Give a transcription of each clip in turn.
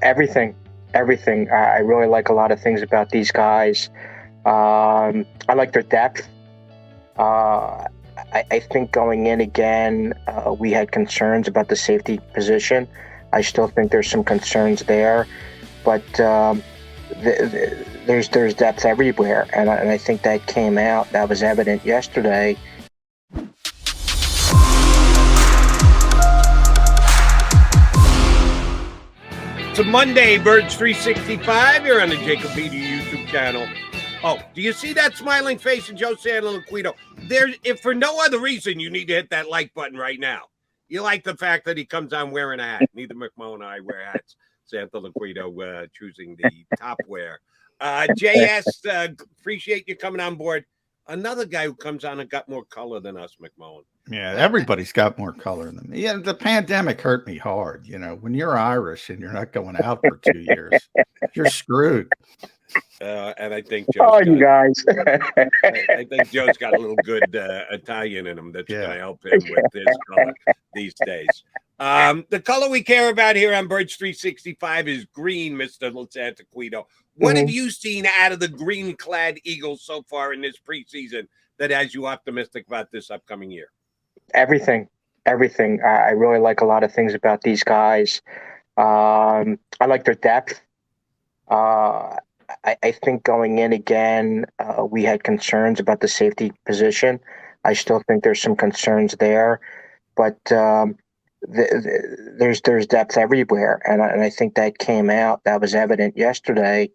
Everything, everything. I really like a lot of things about these guys. I like their depth. Uh, I think going in again, we had concerns about the safety position. I still think there's some concerns there, but there's depth everywhere, and I think that came out. That was evident yesterday. It's a Monday, Birds 365. You're on the JAKIB Sports YouTube channel. Oh, do you see that smiling face of Joe Santoliquito? If for no other reason, you need to hit that like button right now. You like the fact that he comes on wearing a hat. Neither McMullen and I wear hats. Santoliquito choosing the top wear. JS, appreciate you coming on board. Another guy who comes on and got more color than us, McMullen. Yeah, everybody's got more color than me. Yeah, the pandemic hurt me hard. When you're Irish and you're not going out for 2 years, you're screwed. And I think you guys. I think Joe's got a little good Italian in him that's going to help him with his color these days. The color we care about here on Birds 365 is green, Mr. Santoliquito. What have you seen out of the green-clad Eagles so far in this preseason that has you optimistic about this upcoming year? Everything. I really like a lot of things about these guys. I like their depth. I think going in again, we had concerns about the safety position. I still think there's some concerns there, but there's depth everywhere, and I think that came out. That was evident yesterday,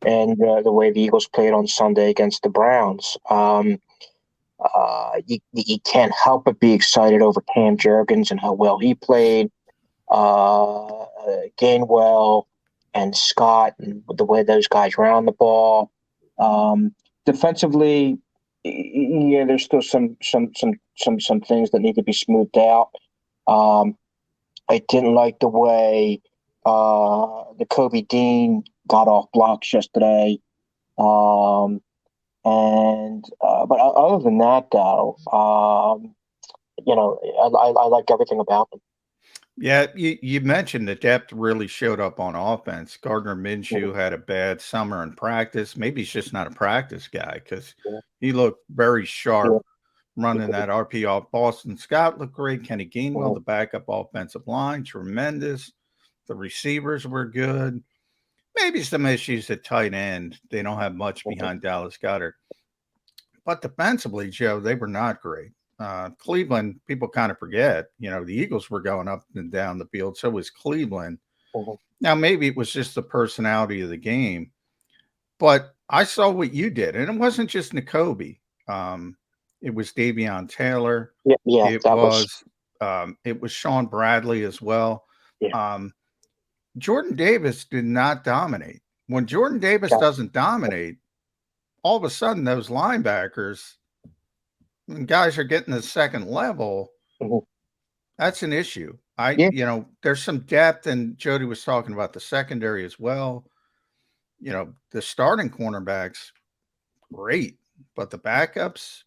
and the way the Eagles played on Sunday against the Browns. You can't help but be excited over Cam Jurgens and how well he played. Gainwell and Scott and the way those guys ran the ball. Defensively, yeah, there's still some things that need to be smoothed out. I didn't like the way the Kobe Dean got off blocks yesterday. But other than that, though, I like everything about them. Yeah, you mentioned the depth really showed up on offense. Gardner Minshew had a bad summer in practice. Maybe he's just not a practice guy because he looked very sharp running that RP off. Boston Scott looked great. Kenny Gainwell, the backup offensive line, tremendous. The receivers were good. Maybe some issues at tight end. They don't have much behind Dallas Goedert. But defensively, Joe, they were not great. Cleveland, people kind of forget, the Eagles were going up and down the field. So was Cleveland. Now, maybe it was just the personality of the game, but I saw what you did. And it wasn't just Nakobe. It was Davion Taylor. It was Sean Bradley as well. Jordan Davis did not dominate. When Jordan Davis doesn't dominate, all of a sudden those linebackers, when guys are getting the second level, that's an issue. There's some depth, and Jody was talking about the secondary as well. The starting cornerbacks, great, but the backups,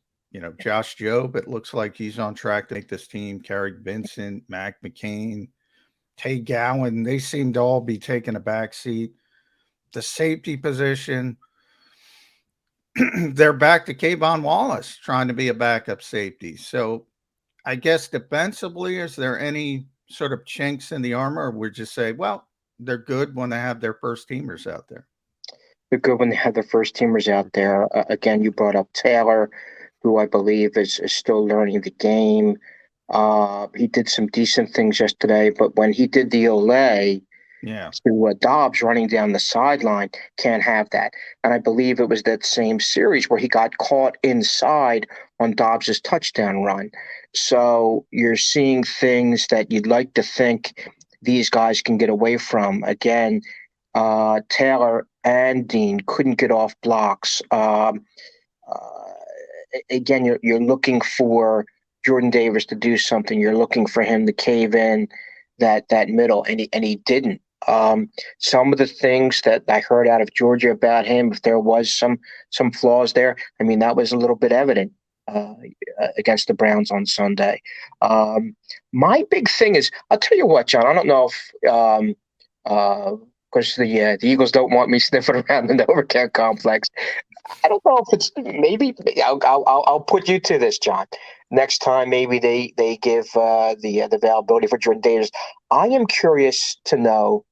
Josh Jobe, it looks like he's on track to make this team. Carrick Vincent, Mac McCain, Tay Gowan, they seem to all be taking a back seat. The safety position, they're back to Kayvon Wallace trying to be a backup safety. So I guess defensively, is there any sort of chinks in the armor? Or we just say, well, they're good when they have their first teamers out there. They're good when they have their first teamers out there. Again, you brought up Taylor, who I believe is still learning the game. He did some decent things yesterday, but when he did the Olay to Dobbs running down the sideline, can't have that. And I believe it was that same series where he got caught inside on Dobbs's touchdown run. So you're seeing things that you'd like to think these guys can get away from. Again, Taylor and Dean couldn't get off blocks. Again, you're looking for Jordan Davis to do something. You're looking for him to cave in that middle, and he didn't. Some of the things that I heard out of Georgia about him, if there was some flaws there, I mean, that was a little bit evident against the Browns on Sunday. My big thing is, I'll tell you what, John, I don't know if because the Eagles don't want me sniffing around in the overcount complex. I don't know if it's maybe I'll put you to this, John. Next time, maybe they give the availability for Jordan Davis. I am curious to know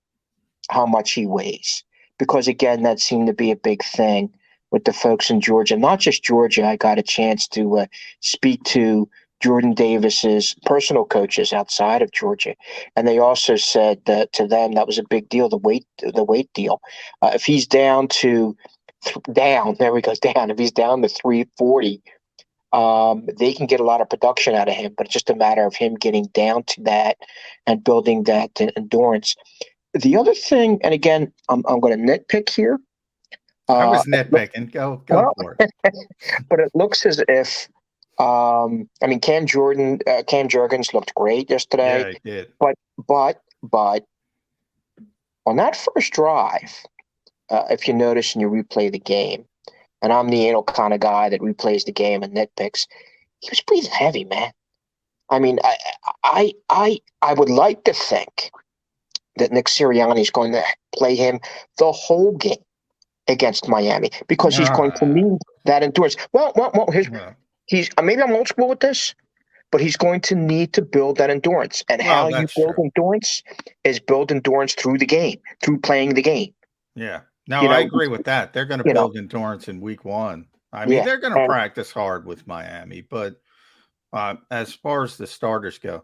how much he weighs, because again, that seemed to be a big thing with the folks in Georgia. Not just Georgia. I got a chance to speak to Jordan Davis's personal coaches outside of Georgia, and they also said that to them that was a big deal. The weight deal. If he's down to there we go down. If he's down to 340, they can get a lot of production out of him. But it's just a matter of him getting down to that and building that endurance. The other thing, and again, I'm going to nitpick here. I was nitpicking. Go for it. But it looks as if, Cam Jurgens looked great yesterday. Yeah, he did. But on that first drive, if you notice and you replay the game, and I'm the anal kind of guy that replays the game and nitpicks, he was breathing heavy, man. I mean, I would like to think that Nick Sirianni is going to play him the whole game against Miami, because he's going to need that endurance. Well, he's maybe I'm old school with this, but he's going to need to build that endurance. And how you build endurance is build endurance through the game, through playing the game. Yeah. No, I agree with that. They're going to build endurance in week one. I mean, they're going to practice hard with Miami, but as far as the starters go,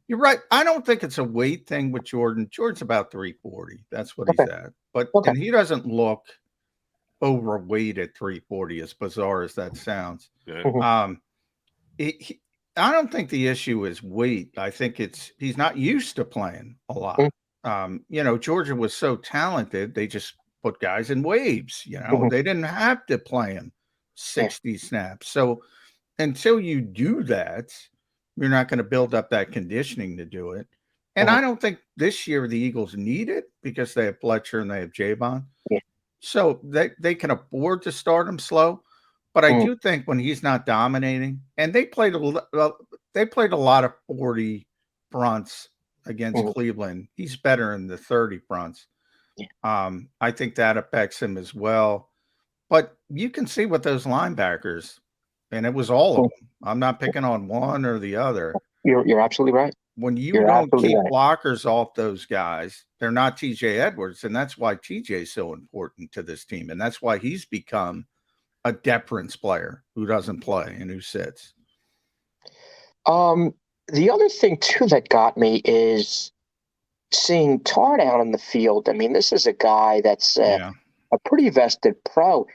you're right. I don't think it's a weight thing with Jordan. Jordan's about 340. That's what he's at. But and he doesn't look overweight at 340, as bizarre as that sounds. I don't think the issue is weight. I think he's not used to playing a lot. Georgia was so talented, they just put guys in waves. They didn't have to play him 60 snaps. So until you do that, you're not going to build up that conditioning to do it. And I don't think this year the Eagles need it, because they have Fletcher and they have Javon. So they can afford to start him slow. But I do think when he's not dominating, and they played a lot of 40 fronts against Cleveland. He's better in the 30 fronts. I think that affects him as well. But you can see with those linebackers, and it was all of them. I'm not picking on one or the other. You're absolutely right. When you're don't keep blockers off those guys, they're not TJ Edwards. And that's why TJ is so important to this team. And that's why he's become a deference player who doesn't play and who sits. The other thing, too, that got me is seeing Tart out in the field. I mean, this is a guy that's a pretty vested pro.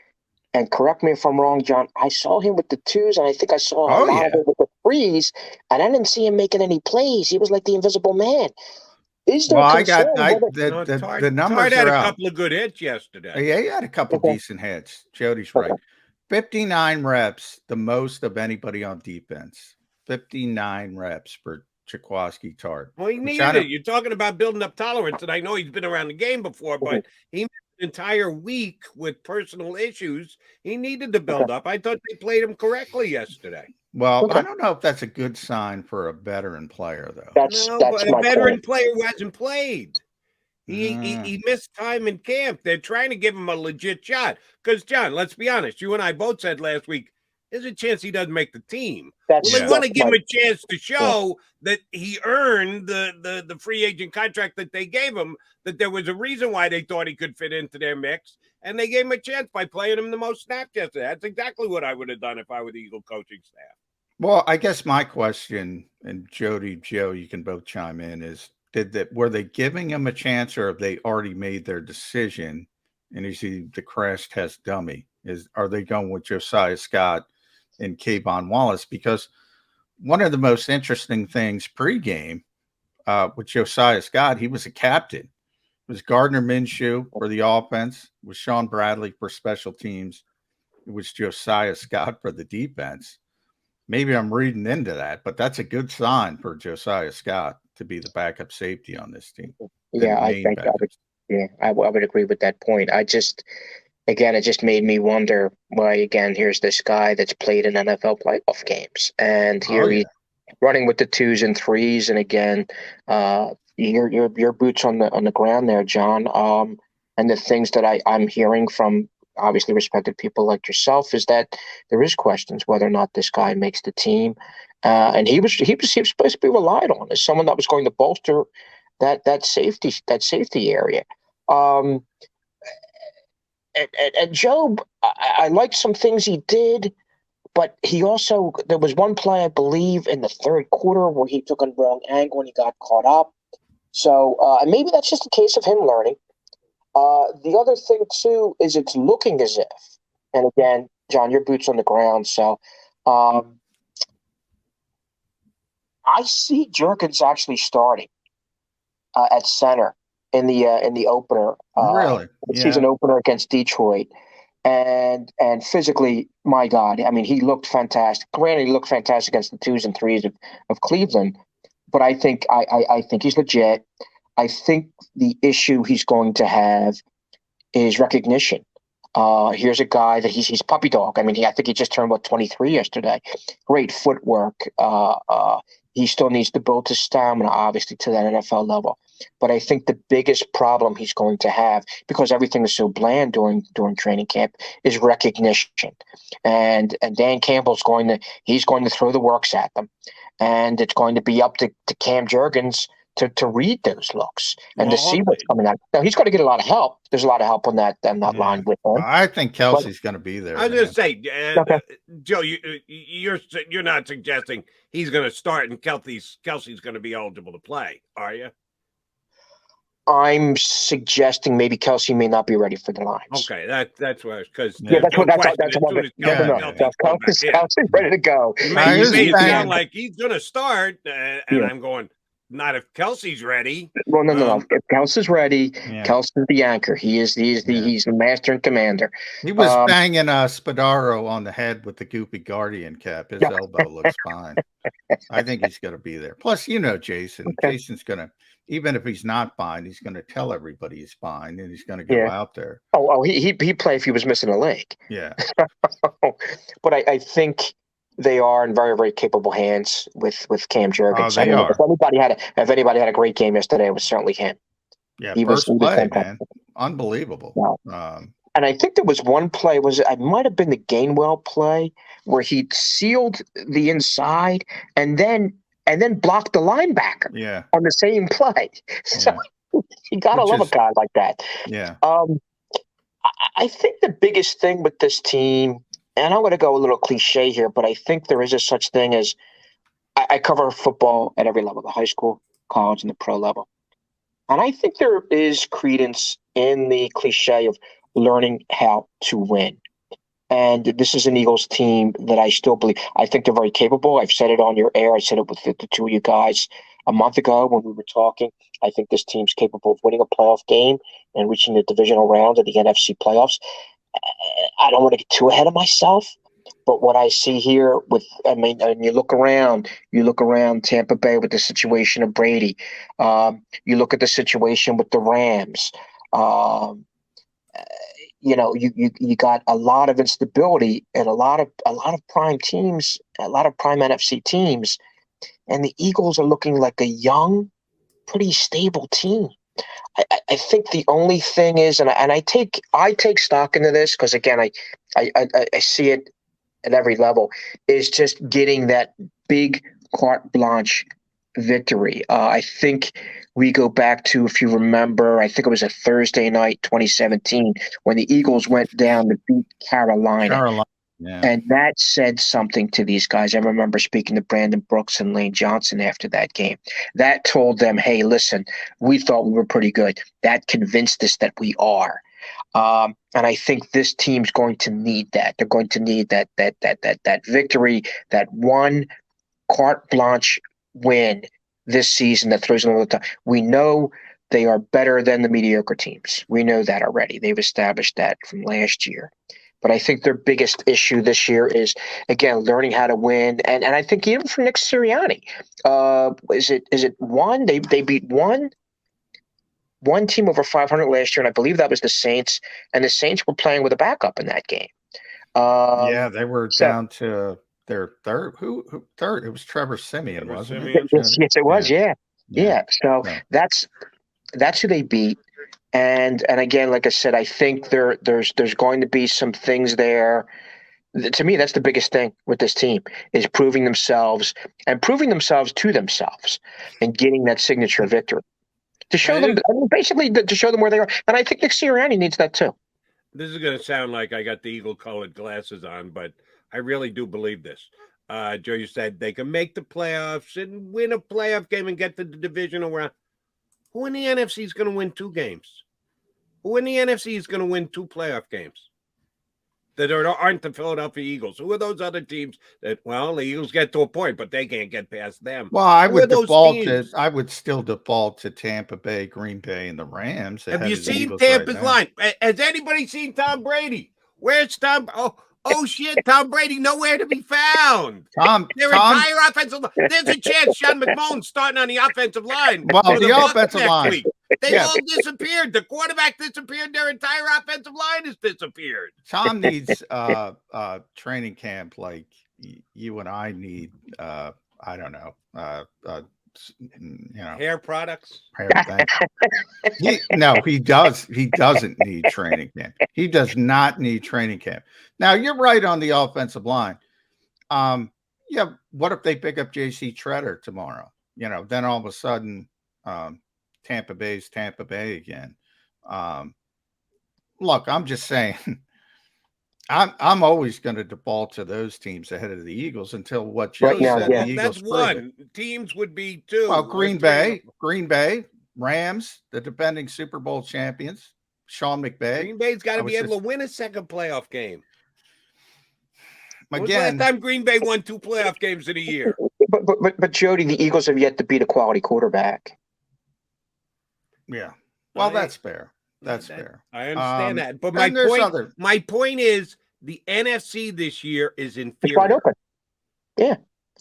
And correct me if I'm wrong, John, I saw him with the twos, and I think I saw a lot of it with the threes, and I didn't see him making any plays. He was like the invisible man. Is there the numbers Tart had are a out. couple of good hits yesterday. Yeah, he had a couple decent hits. Jody's right. 59 reps, the most of anybody on defense. 59 reps for Jaquiski Tart. Well, he needed it. You're talking about building up tolerance, and I know he's been around the game before, but he missed an entire week with personal issues. He needed to build up. I thought they played him correctly yesterday. Well, I don't know if that's a good sign for a veteran player, though. But a veteran player who hasn't played. He missed time in camp. They're trying to give him a legit shot. Because, John, let's be honest, you and I both said last week, there's a chance he doesn't make the team. They want to give him a chance to show that he earned the free agent contract that they gave him, that there was a reason why they thought he could fit into their mix, and they gave him a chance by playing him the most snaps yesterday. That's exactly what I would have done if I were the Eagle coaching staff. Well, I guess my question, and Jody, Joe, you can both chime in, is were they giving him a chance, or have they already made their decision? And is he the crash test dummy? Are they going with Josiah Scott and Kayvon Wallace? Because one of the most interesting things pregame with Josiah Scott, he was a captain. It was Gardner Minshew for the offense, it was Sean Bradley for special teams, it was Josiah Scott for the defense. Maybe I'm reading into that, but that's a good sign for Josiah Scott to be the backup safety on this team. Yeah, I think I would agree with that point. It just made me wonder why, again, here's this guy that's played in NFL playoff games, and here he's running with the twos and threes. And again, your boots on the ground there, John. and the things that I'm hearing from obviously respected people like yourself is that there is questions whether or not this guy makes the team. And he was supposed to be relied on as someone that was going to bolster that safety area. Um, and Job, I liked some things he did, but there was one play, I believe, in the third quarter where he took a wrong angle and he got caught up. So and maybe that's just a case of him learning. The other thing, too, is it's looking as if, and again, John, your boots on the ground, so I see Jurgens actually starting at center in the opener, Really? the season opener against Detroit, and physically, my God, I mean, he looked fantastic. Granted, he looked fantastic against the 2s and 3s of Cleveland, but I think he's legit. I think the issue he's going to have is recognition. Here's a guy that he's puppy dog. I mean, I think he just turned 23 yesterday. Great footwork. He still needs to build his stamina, obviously, to that NFL level. But I think the biggest problem he's going to have, because everything is so bland during training camp, is recognition. And Dan Campbell's going to throw the works at them, and it's going to be up to Cam Jurgens to read those looks and to see what's coming out. Now he's going to get a lot of help. There's a lot of help on that line with him. I think Kelsey's going to be there. I was going to say, okay. Joe, you're not suggesting he's going to start and Kelsey's going to be eligible to play, are you? I'm suggesting maybe Kelsey may not be ready for the Lions. Okay, that's what because that's what Kelsey's ready to go. You made it sound like he's going to start, and I'm going. Not if Kelsey's ready. Well, no. If Kelsey's ready, Kelsey's the anchor. He's the master and commander. He was banging Spadaro on the head with the goopy Guardian cap. His elbow looks fine. I think he's going to be there. Plus, Jason. Okay. Jason's going to, even if he's not fine, he's going to tell everybody he's fine, and he's going to go out there. He'd play if he was missing a leg. Yeah. But I think they are in very, very capable hands with Cam Jurgens. They are. If anybody had a great game yesterday, it was certainly him. Yeah, he was man. Unbelievable. Wow. And I think there was one play, it might have been the Gainwell play, where he sealed the inside and then blocked the linebacker on the same play. So you got to love a guy like that. Yeah. I think the biggest thing with this team, and I'm going to go a little cliche here, but I think there is a such thing as I cover football at every level, the high school, college, and the pro level. And I think there is credence in the cliche of learning how to win. And this is an Eagles team that I still believe. I think they're very capable. I've said it on your air. I said it with the two of you guys a month ago when we were talking. I think this team's capable of winning a playoff game and reaching the divisional round of the NFC playoffs. I don't want to get too ahead of myself, but what I see here and you look around Tampa Bay with the situation of Brady. You look at the situation with the Rams. You got a lot of instability and a lot of prime teams, a lot of prime NFC teams, and the Eagles are looking like a young, pretty stable team. I think the only thing is, and I take stock into this because again, I see it at every level, is just getting that big carte blanche victory. I think we go back to, if you remember, I think it was a Thursday night, 2017, when the Eagles went down to beat Carolina. Yeah. And that said something to these guys. I remember speaking to Brandon Brooks and Lane Johnson after that game. That told them, hey, listen, we thought we were pretty good. That convinced us that we are. And I think this team's going to need that. They're going to need that victory, that one carte blanche win this season that throws them over the top. We know they are better than the mediocre teams. We know that already. They've established that from last year. But I think their biggest issue this year is, again, learning how to win. And I think even for Nick Sirianni, is it one? They beat one team over 500 last year, and I believe that was the Saints. And the Saints were playing with a backup in that game. They were down to their third. Who third? It was Trevor Siemian, wasn't it? Yes, it was. Yeah. So that's who they beat. And again, like I said, I think there's going to be some things there. To me, that's the biggest thing with this team is proving themselves and proving themselves to themselves and getting that signature victory to show them, basically to show them where they are. And I think Nick Sirianni needs that too. This is going to sound like I got the eagle-colored glasses on, but I really do believe this. Joe, you said they can make the playoffs and win a playoff game and get to the divisional round. Who in the NFC is going to win 2 games? Who in the NFC is going to win 2 playoff games that aren't the Philadelphia Eagles? Who are those other teams that, well, the Eagles get to a point, but they can't get past them? Well, I would still default to Tampa Bay, Green Bay, and the Rams. Have you seen Tampa's line? Has anybody seen Tom Brady? Where's Tom? Oh shit, Tom Brady nowhere to be found. Their entire offensive line. There's a chance Sean McMullen's starting on the offensive line. Well, the offensive line. They all disappeared. The quarterback disappeared. Their entire offensive line has disappeared. Tom needs training camp like you and I need. I don't know. Hair products. He does. He doesn't need training camp. He does not need training camp. Now you're right on the offensive line. What if they pick up J.C. Treader tomorrow? Then all of a sudden, Tampa Bay's Tampa Bay again. Look, I'm just saying. I'm always going to default to those teams ahead of the Eagles until what Joe said. The Eagles that's one. Teams would be 2. Well, Green Bay, Rams, the defending Super Bowl champions, Sean McVay. Green Bay's got to be able to win a second playoff game. Again, last time Green Bay won 2 playoff games in a year. But Jody, the Eagles have yet to beat a quality quarterback. Yeah, well, that's fair. That's fair. I understand that. But my point is the NFC this year is inferior. It's wide open. Yeah,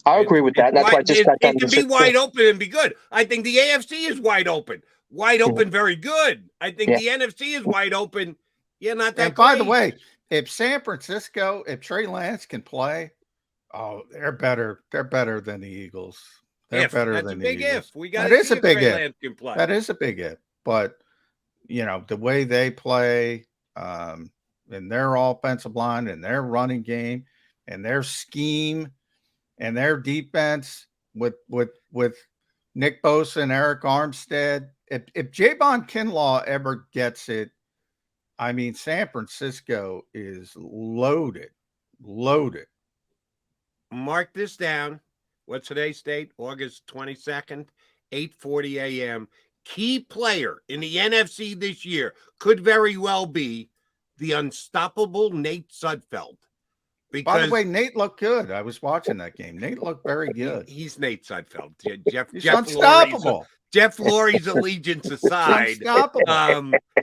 I agree with that. That's why I just got it can be wide open and be good. I think the AFC is wide open. Wide open, very good. I think the NFC is wide open. Yeah, not that. And by the way, if San Francisco, if Trey Lance can play, they're better. They're better than the Eagles. They're better than the Eagles. That's a big if. We got that is a big if. That is a big if. But the way they play in their offensive line and their running game and their scheme and their defense with Nick Bosa and Eric Armstead, if Javon Kinlaw ever gets it, I mean, San Francisco is loaded. Mark this down. What's today's date? August 22nd, 8:40 a.m. Key player in the NFC this year could very well be the unstoppable Nate Sudfeld. By the way, Nate looked good. I was watching that game. Nate looked very good. He's Nate Sudfeld. He's unstoppable. Jeff Lurie's allegiance aside,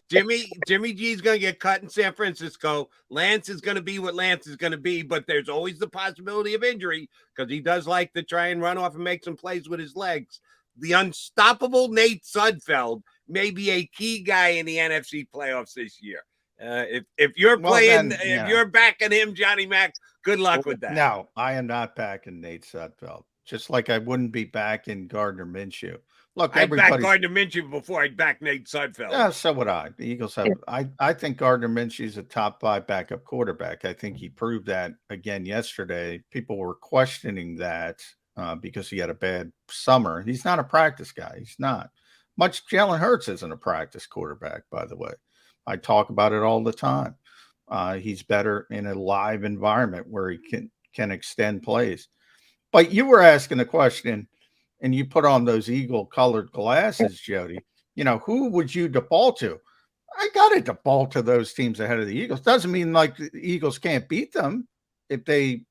Jimmy G's going to get cut in San Francisco. Lance is going to be what Lance is going to be, but there's always the possibility of injury because he does like to try and run off and make some plays with his legs. The unstoppable Nate Sudfeld may be a key guy in the NFC playoffs this year. If you're if you're backing him, Johnny Mac, good luck with that. No, I am not backing Nate Sudfeld. Just like I wouldn't be backing Gardner Minshew. Look, I'd back Gardner Minshew before I'd back Nate Sudfeld. Yeah, so would I. The Eagles have. I think Gardner Minshew is a top 5 backup quarterback. I think he proved that again yesterday. People were questioning that because he had a bad summer. He's not a practice guy. He's not. Much Jalen Hurts isn't a practice quarterback, by the way. I talk about it all the time. He's better in a live environment where he can extend plays. But you were asking a question, and you put on those eagle-colored glasses, Jody. Who would you default to? I got to default to those teams ahead of the Eagles. Doesn't mean like the Eagles can't beat them if they,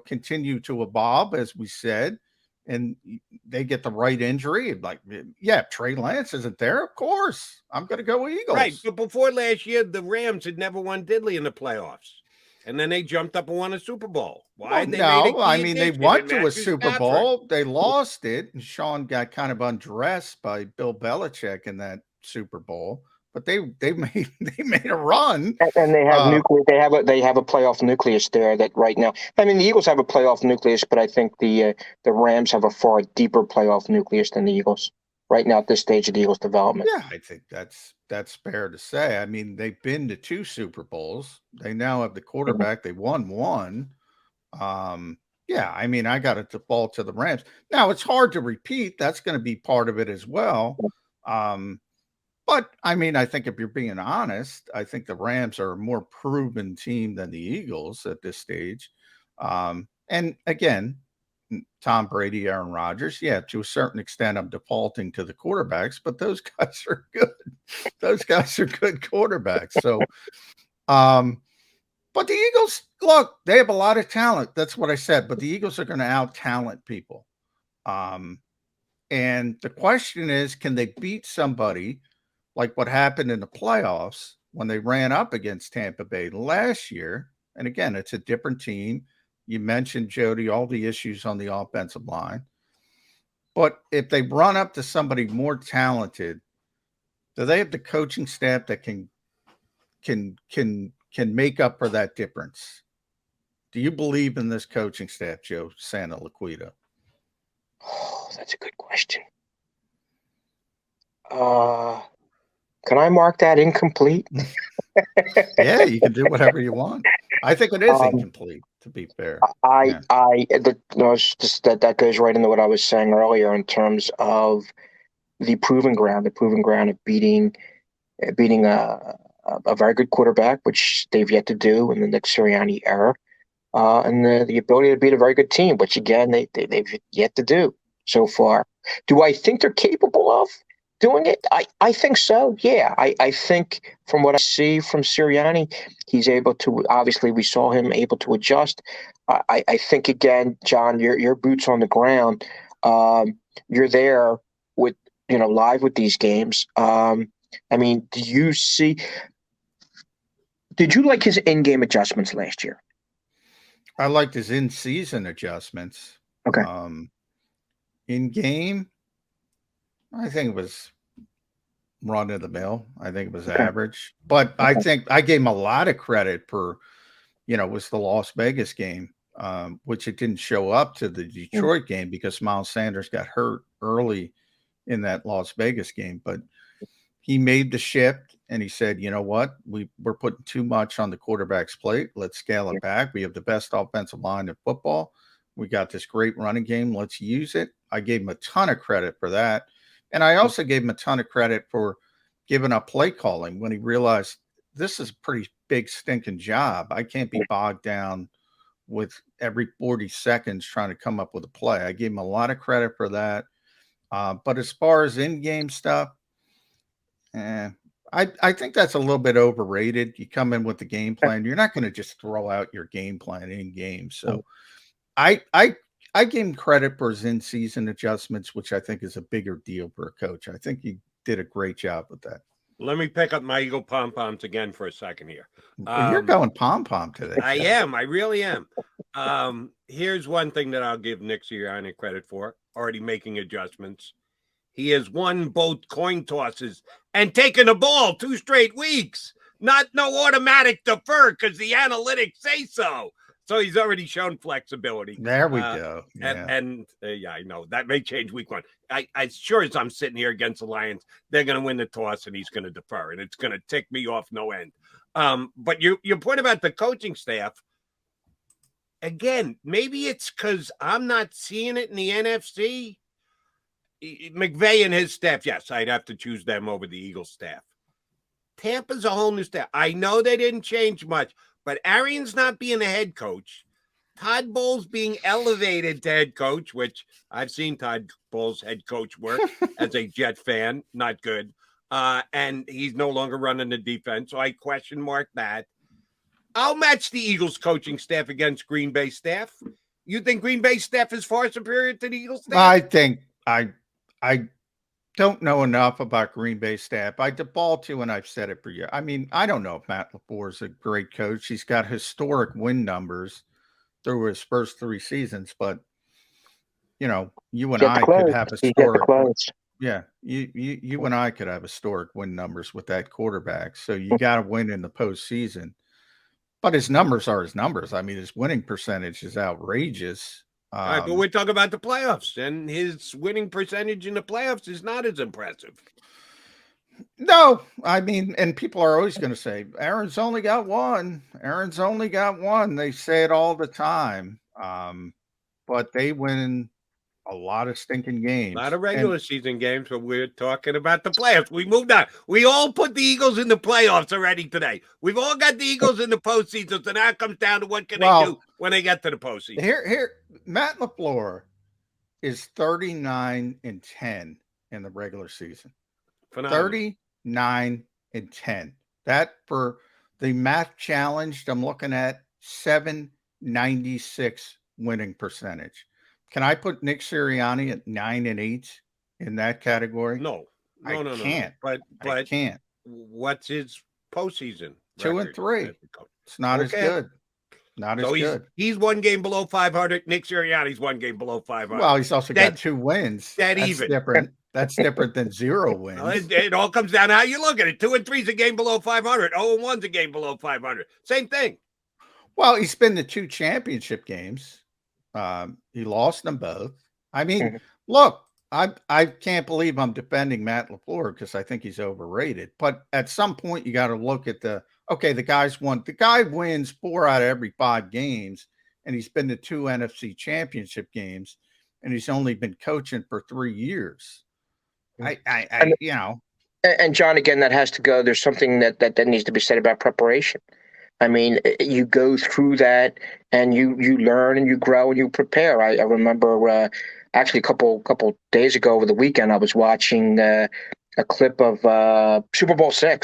continue to evolve, as we said, and they get the right injury. Like, yeah, if Trey Lance isn't there, of course, I'm going to go Eagles. Right, but before last year, the Rams had never won diddly in the playoffs. And then they jumped up and won a Super Bowl. Why? They went to a Super Bowl. They lost it, and Sean got kind of undressed by Bill Belichick in that Super Bowl. But they made a run, and they have nucleus. They have a playoff nucleus there. That right now, I mean, the Eagles have a playoff nucleus, but I think the Rams have a far deeper playoff nucleus than the Eagles right now at this stage of the Eagles' development. Yeah, I think that's that's fair to say. I mean, they've been to 2 Super Bowls. They now have the quarterback. They won 1. Yeah, I mean, I got to default to the Rams. Now, it's hard to repeat. That's going to be part of it as well. But, I mean, I think if you're being honest, I think the Rams are a more proven team than the Eagles at this stage. And, again, Tom Brady, Aaron Rodgers, yeah, to a certain extent, I'm defaulting to the quarterbacks, but those guys are good. Those guys are good quarterbacks. So, but the Eagles, look, they have a lot of talent. That's what I said. But the Eagles are going to out-talent people. And the question is, can they beat somebody like what happened in the playoffs when they ran up against Tampa Bay last year? And again, it's a different team. You mentioned, Jody, all the issues on the offensive line. But if they run up to somebody more talented, do they have the coaching staff that can make up for that difference? Do you believe in this coaching staff, Joe Santoliquito? Oh, that's a good question. Can I mark that incomplete? Yeah, you can do whatever you want. I think it is incomplete, to be fair. That goes right into what I was saying earlier in terms of the proving ground of beating a very good quarterback, which they've yet to do in the Nick Sirianni era, and the ability to beat a very good team, which again they've yet to do so far. Do I think they're capable of doing it? I think so. Yeah, I think from what I see from Sirianni, he's able to. Obviously, we saw him able to adjust. I think again, John, your boots on the ground. You're there with live with these games. I mean, did you like his in-game adjustments last year? I liked his in-season adjustments. Okay. In-game, I think it was run of the mill. I think it was average. But I think I gave him a lot of credit for, it was the Las Vegas game, which it didn't show up to the Detroit game because Miles Sanders got hurt early in that Las Vegas game. But he made the shift and he said, you know what? We're putting too much on the quarterback's plate. Let's scale it back. We have the best offensive line in football. We got this great running game. Let's use it. I gave him a ton of credit for that. And I also gave him a ton of credit for giving up play calling when he realized this is a pretty big stinking job. I can't be bogged down with every 40 seconds trying to come up with a play. I gave him a lot of credit for that. But as far as in-game stuff, I think that's a little bit overrated. You come in with the game plan. You're not going to just throw out your game plan in game. So I gave him credit for his in-season adjustments, which I think is a bigger deal for a coach. I think he did a great job with that. Let me pick up my Eagle pom-poms again for a second here. You're going pom-pom today. I am. I really am. Here's one thing that I'll give Nick Sirianni credit for, already making adjustments. He has won both coin tosses and taken a ball 2 straight weeks. No automatic defer because the analytics say so. So he's already shown flexibility. There we go. Yeah. And I know that may change week 1. As sure as I'm sitting here against the Lions, they're going to win the toss and he's going to defer, and it's going to tick me off no end. But your point about the coaching staff, again, maybe it's because I'm not seeing it in the NFC. McVay and his staff, yes, I'd have to choose them over the Eagles staff. Tampa's a whole new staff. I know they didn't change much, but Arians not being a head coach, Todd Bowles being elevated to head coach, which I've seen Todd Bowles head coach work as a Jet fan, not good. And he's no longer running the defense, so I question mark that. I'll match the Eagles coaching staff against Green Bay staff. You think Green Bay staff is far superior to the Eagles staff? I think I don't know enough about Green Bay staff. I default to, and I've said it for years. I mean, I don't know if Matt LaFleur is a great coach. He's got historic win numbers through his first 3 seasons, but you and I could have historic. Yeah, you and I could have historic win numbers with that quarterback. So you got to win in the postseason. But his numbers are his numbers. I mean, his winning percentage is outrageous. All right, but we're talking about the playoffs, and his winning percentage in the playoffs is not as impressive. No, I mean, and people are always going to say, Aaron's only got one. Aaron's only got one. They say it all the time. But they win a lot of stinking A lot games. of And regular season games, but we're talking about the playoffs. We moved on. We all put the Eagles in the playoffs already today. We've all got the Eagles in the postseason, so now it comes down to what can they do when they get to the postseason. Here, Matt LaFleur is 39-10 in the regular season. Phenomenal. 39-10. That for the math challenged, I'm looking at 796 winning percentage. Can I put Nick Sirianni at 9-8 in that category? No. I can't. But I can't. What's his postseason? 2-3. It's not as good. Not as good. He's one game below 500. Nick Sirianni's one game below 500. Well, he's also got 2 wins. That's even. Different. That's different than 0 wins. It all comes down to how you look at it. 2 and 3 is a game below 500. 0 and 1's a game below 500. Same thing. Well, he's been to 2 championship games. He lost them both. I mean, look, I can't believe I'm defending Matt LaFleur because I think he's overrated. But at some point, you got to look at the guy wins 4 out of every 5 games, and he's been to 2 NFC championship games, and he's only been coaching for 3 years. And John, again, that has to go. There's something that needs to be said about preparation. I mean, you go through that and you learn and you grow and you prepare. I remember actually a couple days ago over the weekend, I was watching a clip of Super Bowl VI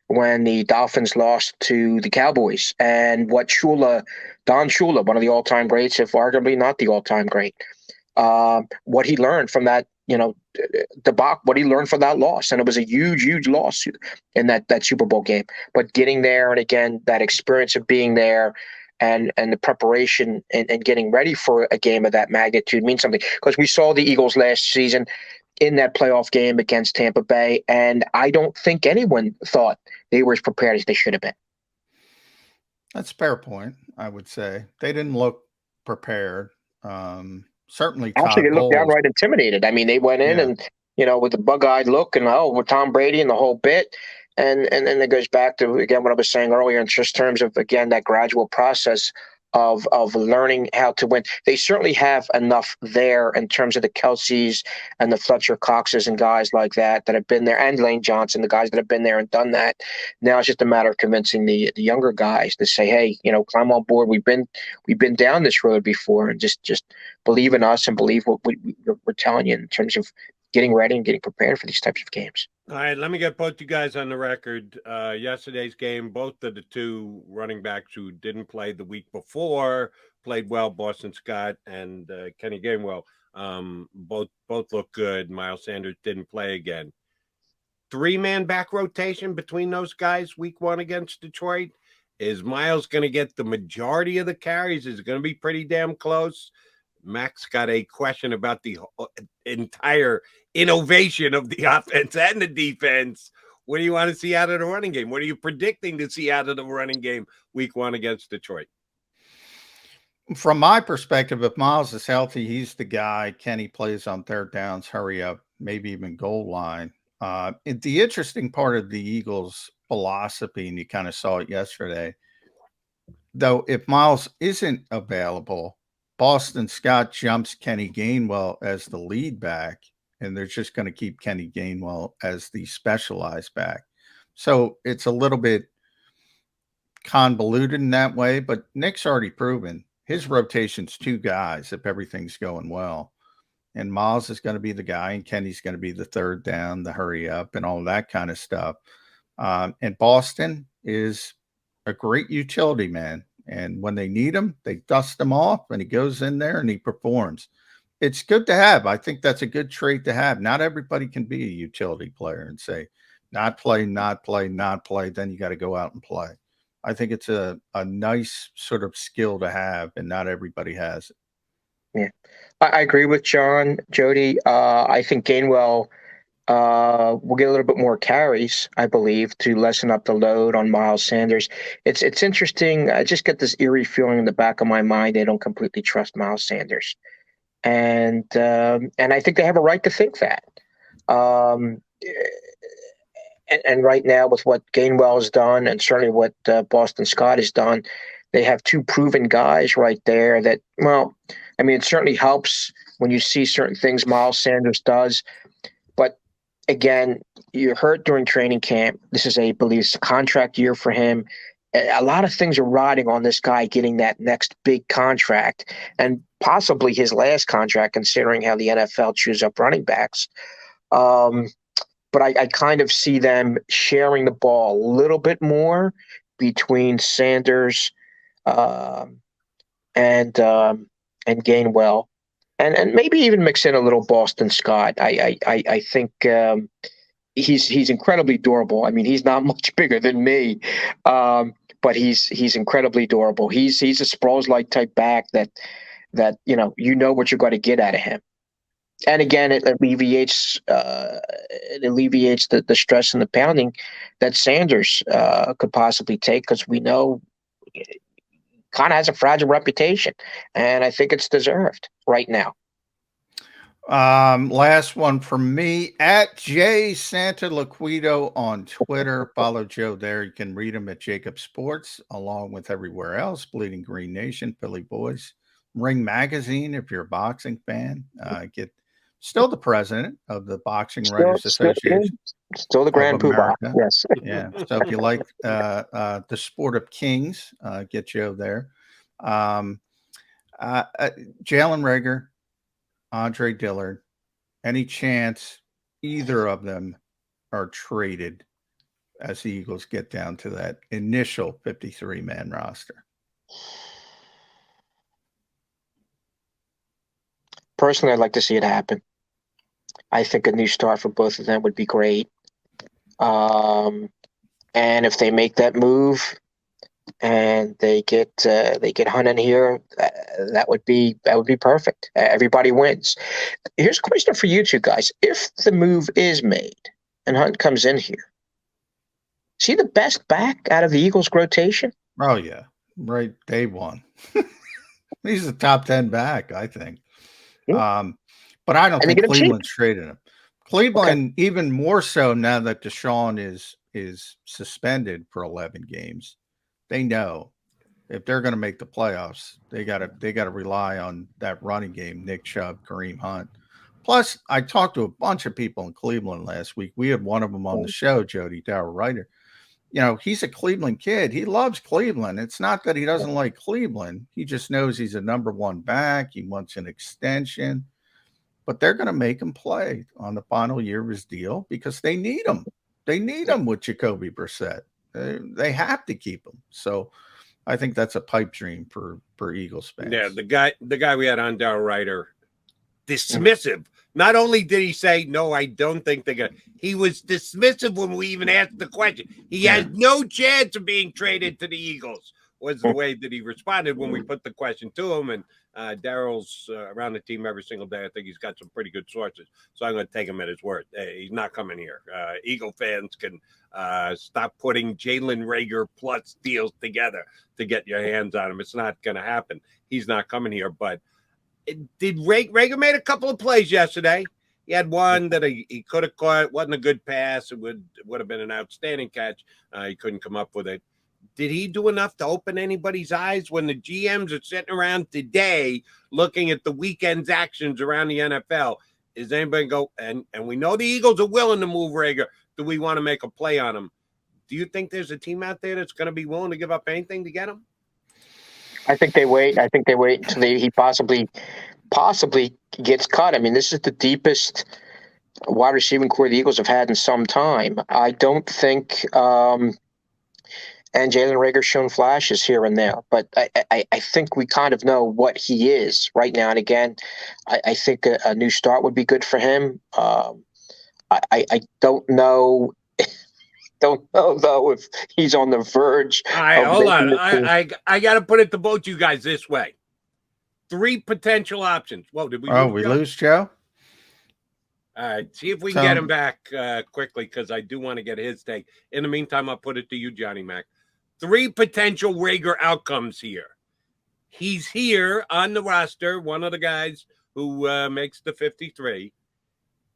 when the Dolphins lost to the Cowboys, and what Don Shula, one of the all-time greats, if arguably not the all-time great, what he learned from that, debacle, what he learned from that loss. And it was a huge loss in that Super Bowl game. But getting there, and again, that experience of being there and the preparation and getting ready for a game of that magnitude means something. Because we saw the Eagles last season in that playoff game against Tampa Bay, and I don't think anyone thought they were as prepared as they should have been. That's a fair point, I would say. They didn't look prepared. Certainly, actually, they looked downright intimidated. I mean, they went in and with the bug-eyed look and with Tom Brady and the whole bit, and then it goes back to again what I was saying earlier in just terms of again that gradual process of learning how to win. They certainly have enough there in terms of the Kelceys and the Fletcher Coxes and guys like that have been there, and Lane Johnson, the guys that have been there and done that. Now it's just a matter of convincing the younger guys to say, hey, climb on board. We've been down this road before, and just believe in us and believe what we're telling you in terms of getting ready and getting prepared for these types of games. All right, let me get both you guys on the record. Yesterday's game, both of the 2 running backs who didn't play the week before played well. Boston Scott and Kenny Gainwell both look good. Miles Sanders didn't play again. 3-man back rotation between those guys week 1 against Detroit. Is Miles going to get the majority of the carries? Is it going to be pretty damn close? Max got a question about the entire innovation of the offense and the defense. What do you want to see out of the running game? What are you predicting to see out of the running game week 1 against Detroit? From my perspective, if Miles is healthy, he's the guy. Kenny plays on 3rd downs, hurry up, maybe even goal line. The interesting part of the Eagles' philosophy, and you kind of saw it yesterday, though, if Miles isn't available, Boston Scott jumps Kenny Gainwell as the lead back, and they're just going to keep Kenny Gainwell as the specialized back. So it's a little bit convoluted in that way, but Nick's already proven his rotation's 2 guys if everything's going well. And Miles is going to be the guy, and Kenny's going to be the 3rd down, the hurry up, and all that kind of stuff. And Boston is a great utility man. And when they need him, they dust him off, and he goes in there and he performs. It's good to have. I think that's a good trait to have. Not everybody can be a utility player and say, not play. Then you got to go out and play. I think it's a nice sort of skill to have, and not everybody has it. Yeah, I agree with John, Jody. I think Gainwell will get a little bit more carries, I believe, to lessen up the load on Miles Sanders. It's interesting. I just get this eerie feeling in the back of my mind they don't completely trust Miles Sanders, and I think they have a right to think that. And right now, with what Gainwell has done, and certainly what Boston Scott has done, they have two proven guys right there. That, well, I mean, it certainly helps when you see certain things Miles Sanders does. But again, you're hurt during training camp. This is I believe, it's a contract year for him. A lot of things are riding on this guy getting that next big contract, and possibly his last contract, considering how the NFL chews up running backs. But I kind of see them sharing the ball a little bit more between Sanders and Gainwell, and maybe even mix in a little Boston Scott. I think he's incredibly durable. I mean, he's not much bigger than me, but he's incredibly durable. He's a Sproles-like type back that you know what you're going to get out of him. And again, it alleviates the stress and the pounding that Sanders could possibly take, because we know kind of has a fragile reputation, and I think it's deserved right now. Last one from me, at J Santoliquito on Twitter. Follow Joe there. You can read him at JAKIB Sports, along with everywhere else. Bleeding Green Nation, Philly Boys, Ring Magazine. If you're a boxing fan, get still the president of the Boxing Writers Association. Still the Grand Poobah. Yes. Yeah. So if you like the sport of kings, get Joe there. Jalen Reagor, Andre Dillard, any chance either of them are traded as the Eagles get down to that initial 53-man roster? Personally, I'd like to see it happen. I think a new start for both of them would be great. And if they make that move and they get Hunt in here, that would be perfect. Everybody wins. Here's a question for you two guys: if the move is made and Hunt comes in here, is he the best back out of the Eagles' rotation? Oh yeah, right, day one. He's a top 10 back, I think. Yeah. But I don't think Cleveland's traded him. Cleveland, even more so now that Deshaun is suspended for 11 games. They know if they're going to make the playoffs, they got to rely on that running game, Nick Chubb, Kareem Hunt. Plus, I talked to a bunch of people in Cleveland last week. We had one of them on the show, Jody, Darryl Ryder. You know, he's a Cleveland kid. He loves Cleveland. It's not that he doesn't like Cleveland. He just knows he's a number one back. He wants an extension. But they're going to make him play on the final year of his deal because they need him. They need him with Jacoby Brissett. They have to keep him. So I think that's a pipe dream for Eagles fans. Yeah, the guy we had on, Darryl Ryder, dismissive. Not only did he say, no, I don't think they're going to, he was dismissive when we even asked the question. He has no chance of being traded to the Eagles, was the way that he responded when we put the question to him. And Darryl's around the team every single day. I think he's got some pretty good sources. So I'm going to take him at his word. Hey, he's not coming here. Eagle fans can stop putting Jalen Reagor plus deals together to get your hands on him. It's not going to happen. He's not coming here. But did Reagor made a couple of plays yesterday? He had one that he could have caught. It wasn't a good pass. It would have been an outstanding catch. He couldn't come up with it. Did he do enough to open anybody's eyes when the GMs are sitting around today looking at the weekend's actions around the NFL? Is anybody go, and we know the Eagles are willing to move Reagor. Do we want to make a play on him? Do you think there's a team out there that's going to be willing to give up anything to get him? I think they wait. I think they wait until he possibly gets cut. I mean, this is the deepest wide receiving core the Eagles have had in some time. I don't think and Jalen Reagor's shown flashes here and there, but I think we kind of know what he is right now. And again, I think a new start would be good for him. I don't know. Don't know though if he's on the verge. All right, hold on. I got to put it to both you guys this way. 3 potential options. Whoa, did we? Lose Joe? All right, see if we can get him back quickly because I do want to get his take. In the meantime, I'll put it to you, Johnny Mac. 3 potential Reagor outcomes here. He's here on the roster, one of the guys who makes the 53.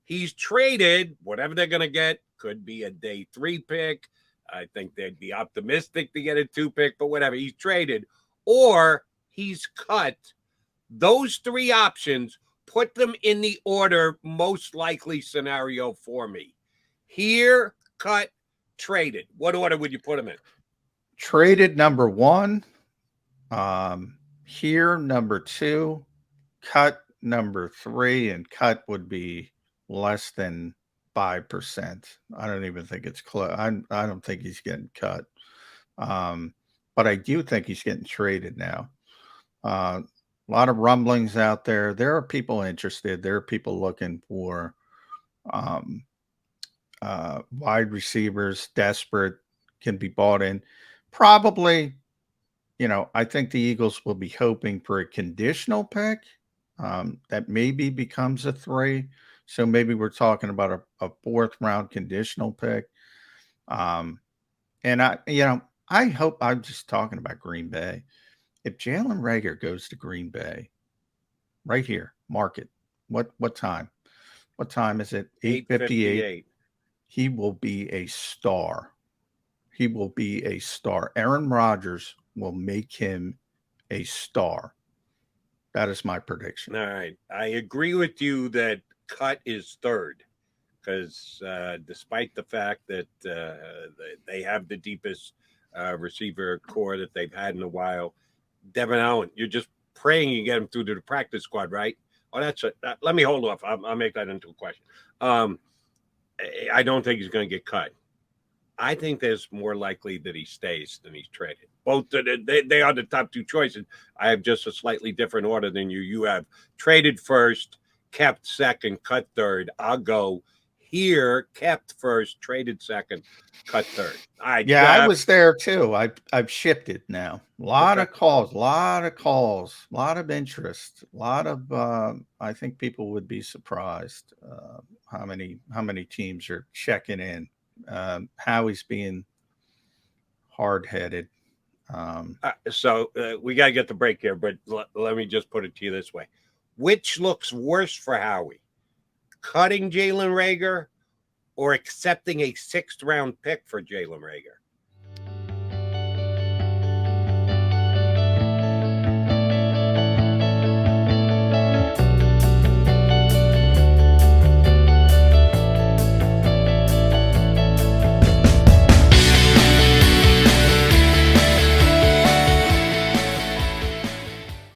He's traded, whatever they're going to get, could be a day 3 pick. I think they'd be optimistic to get a 2 pick, but whatever. He's traded or he's cut. Those 3 options, put them in the order most likely scenario for me. Here, cut, traded. What order would you put them in? Traded number 1. Here, number 2. Cut number 3, and cut would be less than 5%. I don't even think it's close. I don't think he's getting cut. But I do think he's getting traded now. A lot of rumblings out there. There are people interested. There are people looking for wide receivers, desperate, can be bought in. Probably, I think the Eagles will be hoping for a conditional pick that maybe becomes a 3. So maybe we're talking about a 4th round conditional pick. And I hope, I'm just talking about Green Bay. If Jalen Reagor goes to Green Bay, right here, mark it. What time? What time is it? 8:58. He will be a star. He will be a star. Aaron Rodgers will make him a star. That is my prediction. All right. I agree with you that cut is 3rd because despite the fact that they have the deepest receiver core that they've had in a while, Devin Allen, you're just praying you get him through to the practice squad, right? Oh, that's it. Let me hold off. I'll make that into a question. I don't think he's going to get cut. I think there's more likely that he stays than he's traded. Both they are the top 2 choices. I have just a slightly different order than you. You have traded 1st, kept 2nd, cut 3rd. I'll go here, kept 1st, traded 2nd, cut 3rd. I was there too. I've shifted now. A lot of calls, a lot of interest, a lot of. I think people would be surprised how many teams are checking in. Howie's being hard-headed. So we got to get the break here, but let me just put it to you this way. Which looks worse for Howie? Cutting Jalen Reagor or accepting a 6th round pick for Jalen Reagor?